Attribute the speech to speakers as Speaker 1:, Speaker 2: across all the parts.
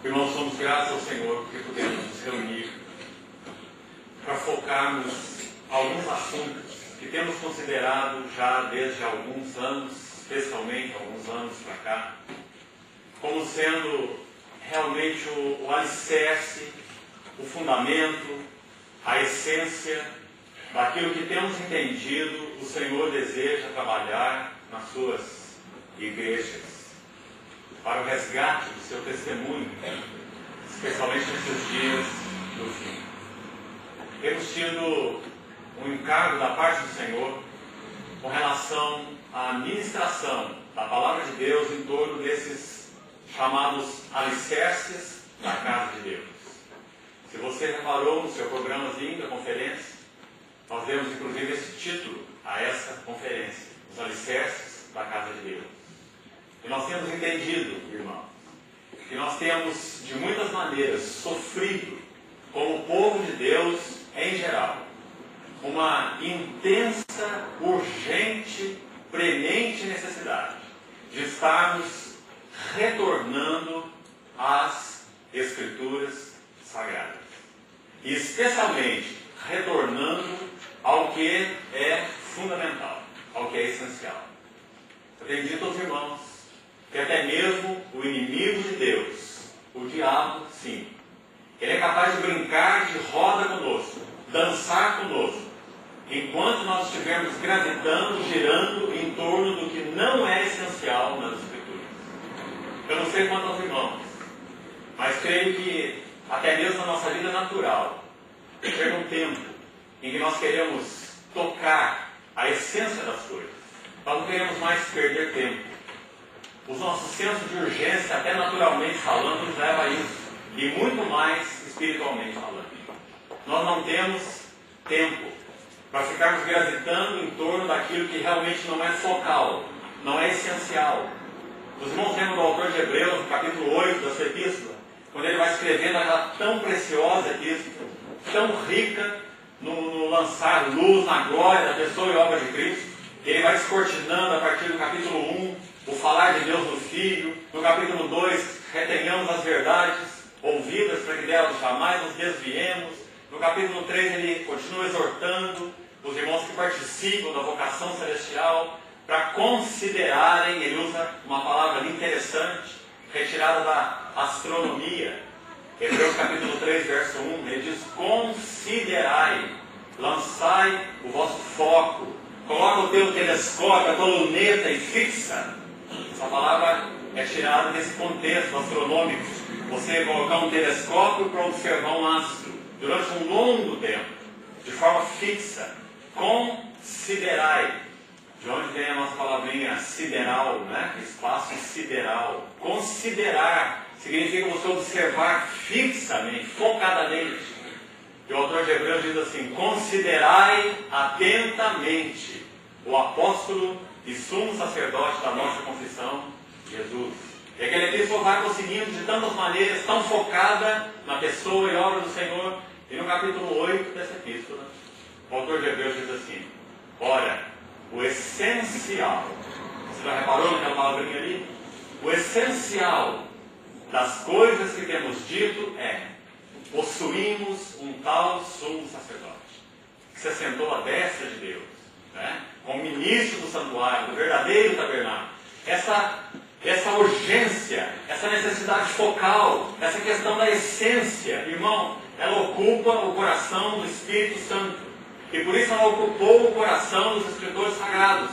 Speaker 1: Irmãos, somos gratos ao Senhor porque podemos nos reunir para focarmos alguns assuntos que temos considerado já desde alguns anos, especialmente alguns anos para cá, como sendo realmente o alicerce, o fundamento, a essência daquilo que temos entendido o Senhor deseja trabalhar nas suas igrejas, para o resgate do seu testemunho, especialmente nesses dias do fim. Temos tido um encargo da parte do Senhor com relação à ministração da Palavra de Deus em torno desses chamados alicerces da casa de Deus. Se você reparou no seu programazinho da conferência, nós demos inclusive esse título a essa conferência, os alicerces da casa de Deus. E nós temos entendido, irmãos, que nós temos, de muitas maneiras, sofrido, como povo de Deus em geral, uma intensa, urgente, premente necessidade de estarmos retornando às Escrituras Sagradas. E especialmente retornando ao que é fundamental, ao que é essencial. Eu tenho dito aos irmãos que até mesmo o inimigo de Deus, o diabo, sim, ele é capaz de brincar de roda conosco, dançar conosco, enquanto nós estivermos gravitando, girando em torno do que não é essencial nas Escrituras. Eu não sei quanto aos irmãos, mas creio que até mesmo na nossa vida natural, chega um tempo em que nós queremos tocar a essência das coisas. Nós não queremos mais perder tempo. O nosso senso de urgência, até naturalmente falando, nos leva a isso. E muito mais espiritualmente falando. Nós não temos tempo para ficarmos gravitando em torno daquilo que realmente não é focal, não é essencial. Os irmãos lembram do autor de Hebreus, no capítulo 8 da sua epístola, quando ele vai escrevendo aquela tão preciosa epístola, tão rica no lançar luz na glória da pessoa e obra de Cristo. Ele vai descortinando a partir do capítulo 1, o falar de Deus no Filho. No capítulo 2, retenhamos as verdades ouvidas para que delas jamais nos desviemos. No capítulo 3, ele continua exortando os irmãos que participam da vocação celestial para considerarem, ele usa uma palavra interessante, retirada da astronomia. Hebreus capítulo 3, verso 1, ele diz: considerai, lançai o vosso foco, coloca o teu telescópio, a tua luneta e fixa. Essa palavra é tirada desse contexto astronômico. Você colocar um telescópio para observar um astro durante um longo tempo, de forma fixa. Considerai. De onde vem a nossa palavrinha sideral, né? Espaço sideral. Considerar significa você observar fixamente, focadamente. E o autor de Hebreus diz assim: considerai atentamente o apóstolo e sumo sacerdote da nossa confissão, Jesus. E aquela epístola vai prosseguindo de tantas maneiras, tão focada na pessoa e obra do Senhor. E no capítulo 8 dessa epístola, o autor de Hebreus diz assim: ora, o essencial, você já reparou naquela palavrinha ali? O essencial das coisas que temos dito é: possuímos um tal sumo sacerdote, que se assentou à destra de Deus, né? Como ministro do santuário, do verdadeiro tabernáculo. Essa urgência, essa necessidade focal, essa questão da essência, irmão, ela ocupa o coração do Espírito Santo. E por isso ela ocupou o coração dos escritores sagrados,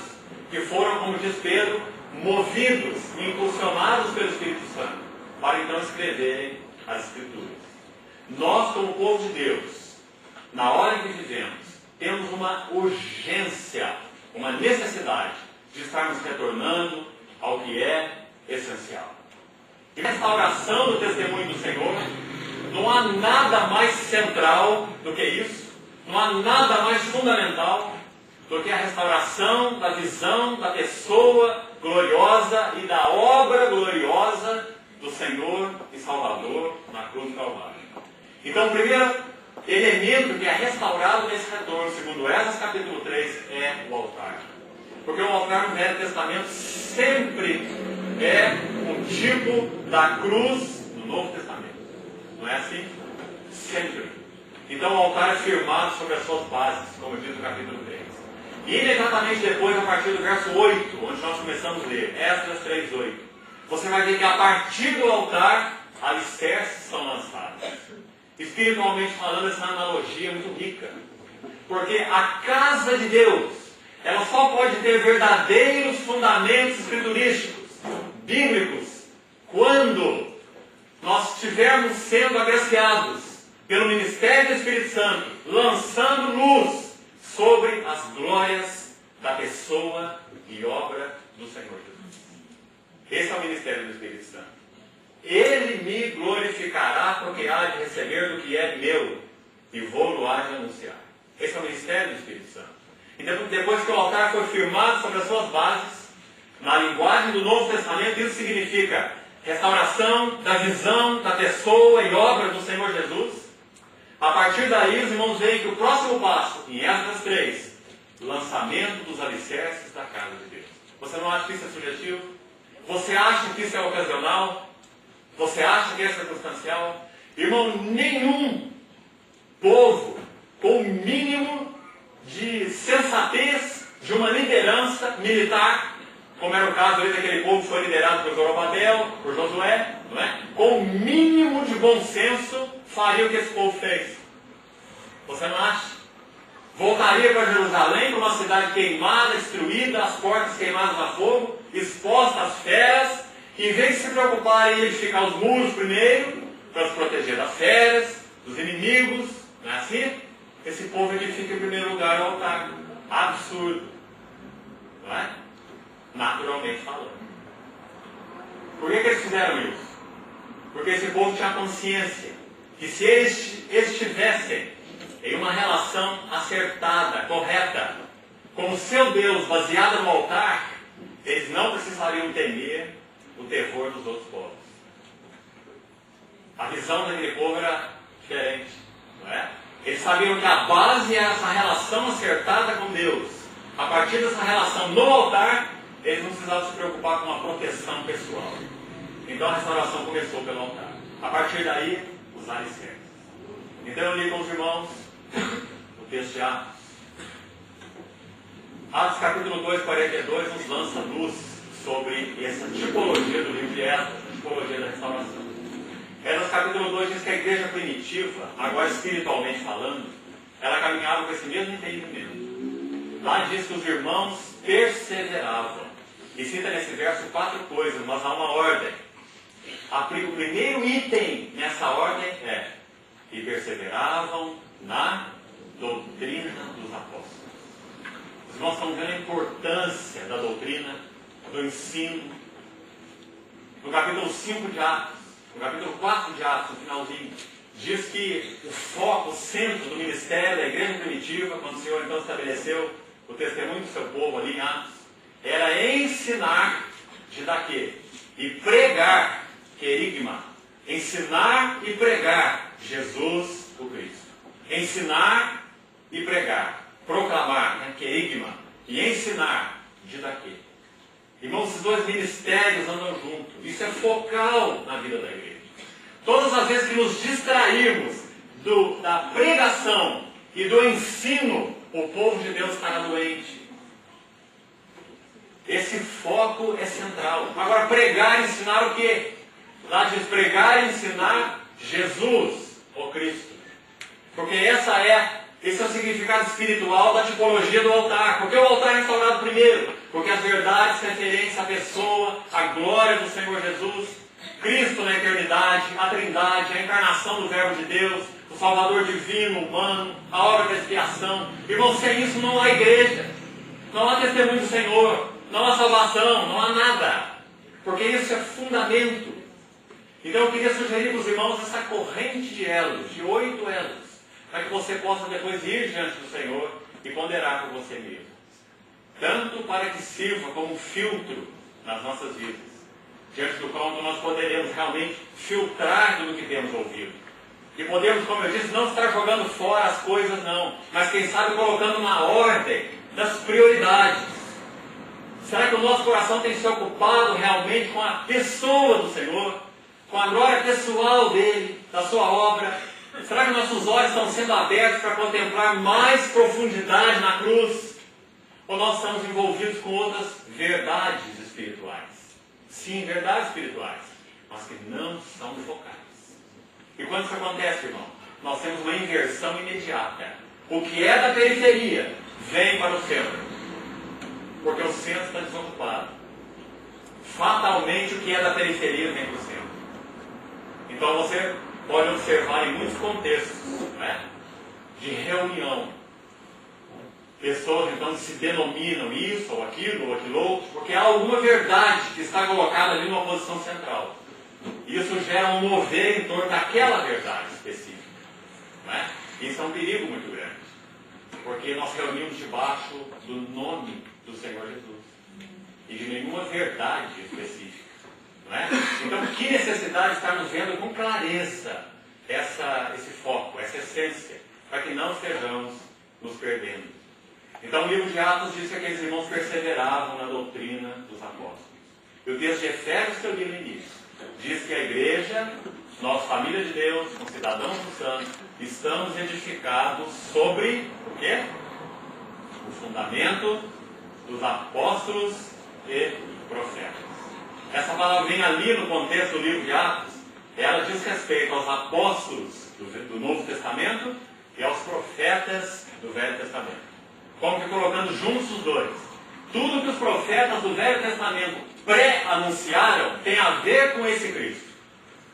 Speaker 1: que foram, como diz Pedro, movidos e impulsionados pelo Espírito Santo, para então escreverem as Escrituras. Nós, como povo de Deus, na hora em que vivemos, temos uma urgência, uma necessidade de estarmos retornando ao que é essencial. E nessa oração do testemunho do Senhor, não há nada mais central do que isso, não há nada mais fundamental do que a restauração da visão da pessoa gloriosa e da obra gloriosa do Senhor e Salvador na cruz do Calvário. Então, o primeiro elemento que é restaurado nesse retorno, segundo Esdras capítulo 3, é o altar. Porque o altar no Velho Testamento sempre é um tipo da cruz no Novo Testamento. Não é assim? Sempre. Então o altar é firmado sobre as suas bases, como diz o capítulo 3. E imediatamente depois, a partir do verso 8, onde nós começamos a ler, Esdras 3:8, você vai ver que a partir do altar, alicerces são lançados. Espiritualmente falando, essa analogia é muito rica. Porque a casa de Deus, ela só pode ter verdadeiros fundamentos escriturísticos, bíblicos, quando nós estivermos sendo agraciados pelo ministério do Espírito Santo, lançando luz sobre as glórias da pessoa e obra do Senhor Jesus. Esse é o ministério do Espírito Santo. Ele me glorificará, porque há de receber do que é meu, e vou-lo há de anunciar. Esse é o ministério do Espírito Santo. E depois que o altar foi firmado sobre as suas bases, na linguagem do Novo Testamento, isso significa restauração da visão da pessoa e obra do Senhor Jesus. A partir daí, os irmãos veem que o próximo passo, em Esdras 3, lançamento dos alicerces da casa de Deus. Você não acha que isso é sugestivo? Você acha que isso é ocasional? Você acha que é circunstancial? Irmão, nenhum povo com o mínimo de sensatez de uma liderança militar, como era o caso ali daquele povo que foi liderado por Zorobabel, por Josué, não é? Com o mínimo de bom senso, faria o que esse povo fez. Você não acha? Voltaria para Jerusalém, para uma cidade queimada, destruída, as portas queimadas a fogo, exposta às feras, e em vez de se preocupar em edificar os muros primeiro, para se proteger das feras, dos inimigos, não é assim? Esse povo edifica em primeiro lugar o altar. Absurdo. Não é? Naturalmente falando. Por que eles fizeram isso? Porque esse povo tinha consciência que se eles estivessem em uma relação acertada, correta, com o seu Deus baseado no altar, eles não precisariam temer o terror dos outros povos. A visão daquele povo era diferente, não é? Eles sabiam que a base era essa relação acertada com Deus. A partir dessa relação no altar, eles não precisavam se preocupar com a proteção pessoal. Então a restauração começou pelo altar. A partir daí, os alicerces. Então eu li com os irmãos o texto de Atos. Atos capítulo 2, 42 nos lança luz sobre essa tipologia do livro de Esdras, a tipologia da restauração. Esdras capítulo 2 diz que a igreja primitiva, agora espiritualmente falando, ela caminhava com esse mesmo entendimento. Lá diz que os irmãos perseveravam. E cita nesse verso 4 coisas, mas há uma ordem. O primeiro item nessa ordem é: e perseveravam na doutrina dos apóstolos. Os irmãos estão vendo a importância da doutrina, do ensino. No capítulo 5 de Atos, no capítulo 4 de Atos, no finalzinho, diz que o foco, o centro do ministério da igreja primitiva, quando o Senhor então estabeleceu o testemunho do seu povo ali em Atos, era ensinar, didaquê, e pregar, querigma. Ensinar e pregar Jesus o Cristo. Ensinar e pregar. Proclamar, querigma. E ensinar, didaquê. Irmãos, esses dois ministérios andam juntos. Isso é focal na vida da igreja. Todas as vezes que nos distrairmos da pregação e do ensino, o povo de Deus estará doente. Esse foco é central. Agora, pregar e ensinar o quê? Lá diz pregar e ensinar Jesus, o Cristo. Porque esse é o significado espiritual da tipologia do altar. Porque o altar é restaurado primeiro? Porque as verdades referentes à pessoa, à glória do Senhor Jesus, Cristo na eternidade, a Trindade, a encarnação do Verbo de Deus, o Salvador divino, humano, a obra da expiação. Irmãos, sem isso não há igreja, não há testemunho do Senhor, não há salvação, não há nada. Porque isso é fundamento. Então eu queria sugerir para os irmãos essa corrente de elos, de 8 elos, para que você possa depois ir diante do Senhor e ponderar por você mesmo. tanto para que sirva como filtro nas nossas vidas, diante do qual nós poderemos realmente filtrar tudo que temos ouvido. E podemos, como eu disse, não estar jogando fora as coisas, não, mas quem sabe colocando uma ordem das prioridades. Será que o nosso coração tem se ocupado realmente com a pessoa do Senhor, com a glória pessoal dele, da sua obra? Será que nossos olhos estão sendo abertos para contemplar mais profundidade na cruz? Ou nós estamos envolvidos com outras verdades espirituais? Sim, verdades espirituais, mas que não são focais. E quando isso acontece, irmão, nós temos uma inversão imediata. O que é da periferia vem para o centro, porque o centro está desocupado. Fatalmente, o que é da periferia vem para o centro. Então você pode observar em muitos contextos, né, de reunião, pessoas então que se denominam isso ou aquilo outro, porque há alguma verdade que está colocada ali numa posição central. Isso gera um mover em torno daquela verdade específica. Né? Isso é um perigo muito grande, porque nós reunimos debaixo do nome do Senhor Jesus e de nenhuma verdade específica. Né? Então, que necessidade estarmos vendo com clareza esse foco, essa essência, para que não estejamos nos perdendo. Então, o livro de Atos diz que aqueles irmãos perseveravam na doutrina dos apóstolos. E o texto de Efésios que eu li no início diz que a igreja, nós, família de Deus, cidadãos do santo, estamos edificados sobre o quê? O fundamento dos apóstolos e profetas. Essa palavra vem ali no contexto do livro de Atos, ela diz respeito aos apóstolos do Novo Testamento e aos profetas do Velho Testamento. Como que colocando juntos os dois. Tudo que os profetas do Velho Testamento pré-anunciaram tem a ver com esse Cristo,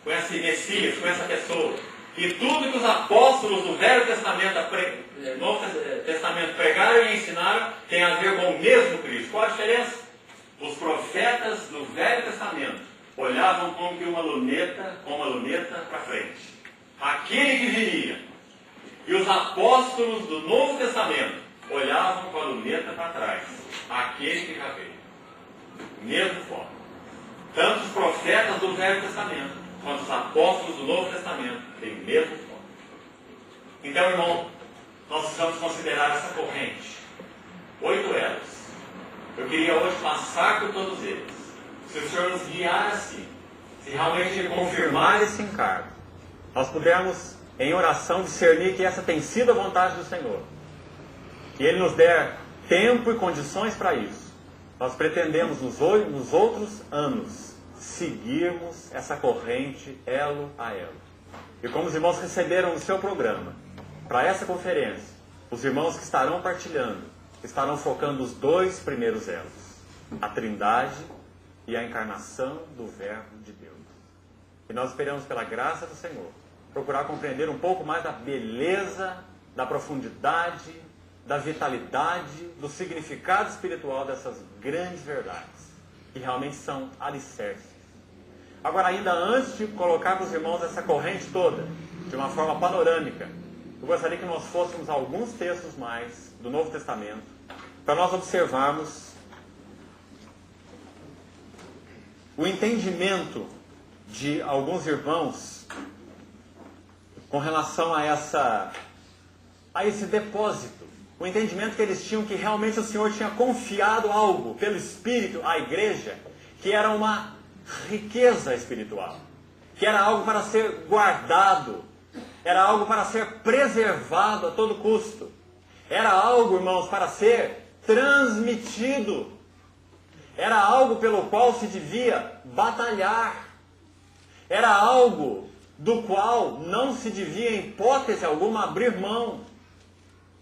Speaker 1: com esse Messias, com essa pessoa. E tudo que os apóstolos do Velho Testamento, Novo Testamento pregaram e ensinaram tem a ver com o mesmo Cristo. Qual a diferença? Os profetas do Velho Testamento olhavam como que uma luneta para frente. Aquele que viria. E os apóstolos do Novo Testamento olhavam com a luneta para trás. Aquele que já veio. Mesmo foco. Tanto os profetas do Velho Testamento quanto os apóstolos do Novo Testamento têm o mesmo foco. Então, irmão, nós precisamos considerar essa corrente. 8 elos. Eu queria hoje passar por todos eles. Se o Senhor nos guiar assim, se realmente confirmar esse encargo, nós pudermos, em oração, discernir que essa tem sido a vontade do Senhor, e Ele nos der tempo e condições para isso, nós pretendemos nos outros anos seguirmos essa corrente elo a elo. E como os irmãos receberam no seu programa, para essa conferência, os irmãos que estarão partilhando, estarão focando os 2 primeiros elos, a Trindade e a encarnação do Verbo de Deus. E nós esperamos, pela graça do Senhor, procurar compreender um pouco mais da beleza, da profundidade, da vitalidade, do significado espiritual dessas grandes verdades, que realmente são alicerces. Agora, ainda antes de colocar para os irmãos essa corrente toda, de uma forma panorâmica, eu gostaria que nós fôssemos a alguns textos mais do Novo Testamento, para nós observarmos o entendimento de alguns irmãos com relação a esse depósito. O entendimento que eles tinham que realmente o Senhor tinha confiado algo pelo Espírito à igreja, que era uma riqueza espiritual, que era algo para ser guardado, era algo para ser preservado a todo custo, era algo, irmãos, para ser transmitido, era algo pelo qual se devia batalhar, era algo do qual não se devia, em hipótese alguma, abrir mão.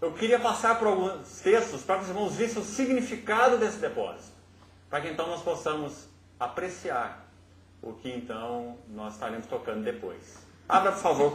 Speaker 1: Eu queria passar por alguns textos para que os irmãos vissem o significado desse depósito, para que então nós possamos apreciar o que então nós estaremos tocando depois. Abra, por favor, comigo.